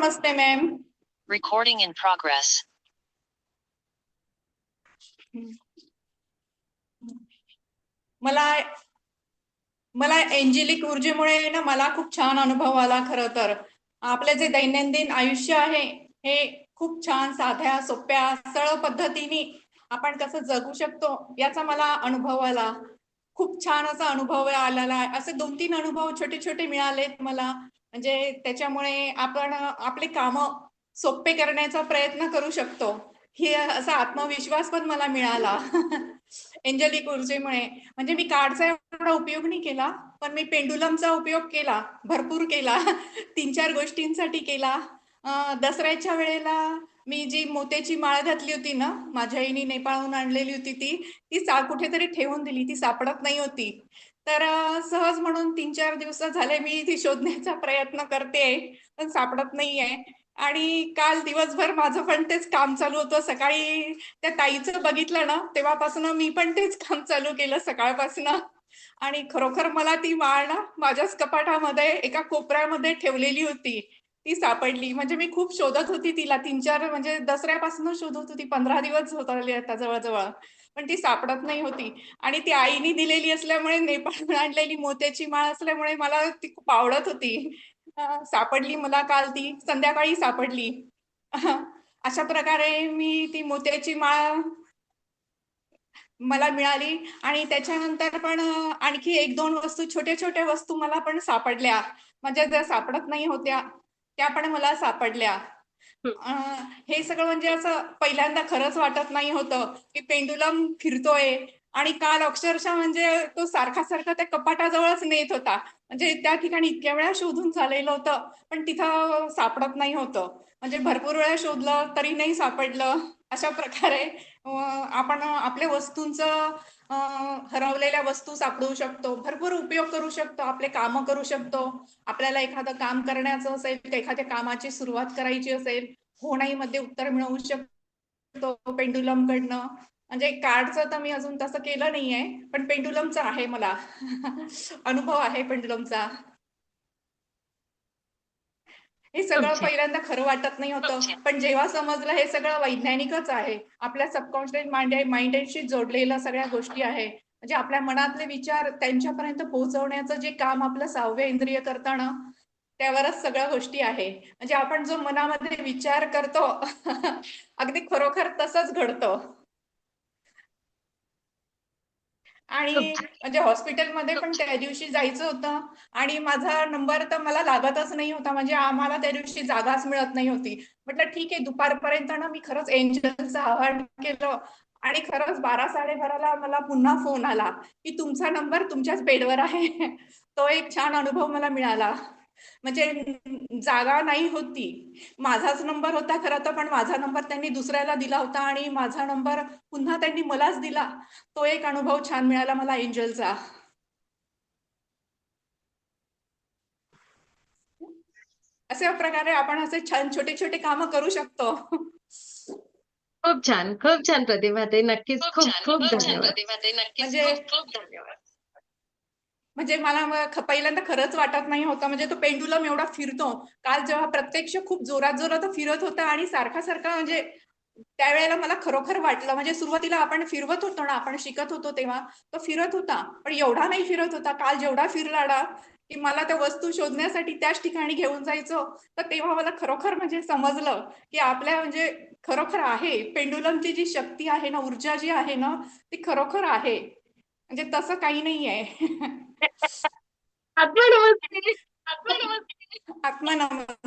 Namaste ma'am. Recording in progress. मला मला angelic ऊर्जेमुळे ना मला खूप छान अनुभव आला. खरं तर आपले जे दैनंदिन आयुष्य आहे हे खूप छान साध्या सोप्या सरळ पद्धतीने आपण कसं जगू शकतो याचा मला अनुभव आला. खूप छान असा अनुभव आलेला आहे. असे 2-3 अनुभव छोटे छोटे मिळालेत मला. म्हणजे त्याच्यामुळे आपण आपले काम सोपे करण्याचा प्रयत्न करू शकतो. ही असा आत्मविश्वास पण मला मिळाला. एंजेलिक ऊर्जेमुळे. म्हणजे मी कार्डचा एवढा उपयोग नाही केला, पण मी पेंडुलमचा उपयोग केला, भरपूर केला. 3-4 गोष्टींसाठी केला. दसऱ्याच्या वेळेला मी जी मोत्याची माळ घातली होती ना, माझ्या आईने नेपाळहून आणलेली होती ती, ती कुठेतरी ठेवून दिली, ती सापडत नाही होती. तर सहज म्हणून 3-4 दिवस झाले मी ती शोधण्याचा प्रयत्न करतेय, पण सापडत नाहीये. आणि काल दिवसभर माझं पण तेच काम चालू होतं. सकाळी त्या ताईचं बघितलं ना, तेव्हापासून मी पण तेच काम चालू केलं सकाळपासून. आणि खरोखर मला ती माळ ना माझ्याच कपाटामध्ये एका कोपऱ्यामध्ये ठेवलेली होती. ती सापडली. म्हणजे मी खूप शोधत होती तिला. 3-4 म्हणजे दसऱ्यापासून शोधत होती. 15 दिवस होत आले आता जवळ-जवळ. पण ती सापडत नाही होती. आणि ती आईनी दिलेली असल्यामुळे, नेपाळहून आणलेली मोत्याची माळ असल्यामुळे मला ती खूप आवडत होती. सापडली मला काल ती. संध्याकाळी सापडली. अशा प्रकारे मी ती मोत्याची माळ मला मिळाली. आणि त्याच्यानंतर पण आणखी 1-2 वस्तू, छोट्या-छोट्या वस्तू मला पण सापडल्या. म्हणजे ज्या सापडत नाही होत्या, त्या पण मला सापडल्या. हे सगळं म्हणजे असं पहिल्यांदा खरंच वाटत नाही होतं, की पेंडुलम फिरतोय. आणि काल अक्षरशः म्हणजे तो सारखा-सारखा त्या कपाटाजवळच नेत होता. म्हणजे त्या ठिकाणी इतक्या वेळा शोधून झालेलं होतं, पण तिथं सापडत नाही होतं. म्हणजे भरपूर वेळा शोधलं तरी नाही सापडलं. अशा प्रकारे आपण आपल्या वस्तूंचं हरवलेल्या वस्तू सापडवू शकतो. भरपूर उपयोग करू शकतो. आपले कामं करू शकतो. आपल्याला एखादं काम करण्याचं असेल, एखाद्या कामाची सुरुवात करायची असेल, हो नाही मध्ये उत्तर मिळवू शकतो पेंडुलम कडनं. म्हणजे कार्डचं तर मी अजून तसं केलं नाहीये, पण पेंडुलमचा आहे मला. अनुभव आहे पेंडुलमचा. हे खूप सगळं छान. पहिल्यांदा खरं वाटत नाही होतं, पण जेव्हा समजलं हे सगळं वैज्ञानिकच आहे, आपल्या सबकॉन्शियस माइंडशी जोडलेल्या सगळ्या गोष्टी आहे. म्हणजे आपल्या मनातले विचार त्यांच्यापर्यंत पोहोचवण्याचं जे काम आपलं 6वे इंद्रिय करतं ना, त्यावरच सगळ्या गोष्टी आहे. म्हणजे आपण जो मनामध्ये विचार करतो, अगदी खरोखर तसंच घडतं. खूप आणि छान. म्हणजे हॉस्पिटलमध्ये पण त्या दिवशी जायचं होतं. आणि माझा नंबर तर मला लागतच नाही होता. म्हणजे आम्हाला त्या दिवशी जागाच मिळत नाही होती. म्हटलं ठीक आहे, दुपारपर्यंत ना मी खरंच एंजलचं आवाहन केलं. आणि खरंच 12-12:30ला मला पुन्हा फोन आला, की तुमचा नंबर तुमच्याच बेडवर आहे. तो एक छान अनुभव मला मिळाला. म्हणजे जागा नाही होती. माझाच नंबर होता खरं तर, पण माझा नंबर त्यांनी दुसऱ्याला दिला होता आणि माझा नंबर पुन्हा त्यांनी मलाच दिला. तो एक अनुभव छान मिळाला मला एंजलचा. अशा प्रकारे आपण असे छान छोटे-छोटे कामं करू शकतो. खूप छान. खूप छान प्रतिभाताई. नक्कीच खूप खूप धन्यवाद. म्हणजे म्हणजे मला पहिल्यांदा खरंच वाटत नाही होतं. म्हणजे तो पेंडुलम एवढा फिरतो. काल जेव्हा प्रत्यक्ष खूप जोरात-जोरात फिरत होता आणि सारखा-सारखा म्हणजे त्यावेळेला मला खरोखर वाटलं. म्हणजे सुरुवातीला आपण फिरवत होतो ना, आपण शिकत होतो तेव्हा, तो फिरत होता. पण एवढा नाही फिरत होता. काल जेवढा फिरला ना, की मला त्या वस्तू शोधण्यासाठी त्याच ठिकाणी घेऊन जायचं. तर तेव्हा मला खरोखर म्हणजे समजलं, की आपल्या म्हणजे खरोखर आहे. पेंडुलमची जी शक्ती आहे ना, ऊर्जा जी आहे ना, ती खरोखर आहे. म्हणजे तसं काही नाहीये. आपण आत्मनमस्ते.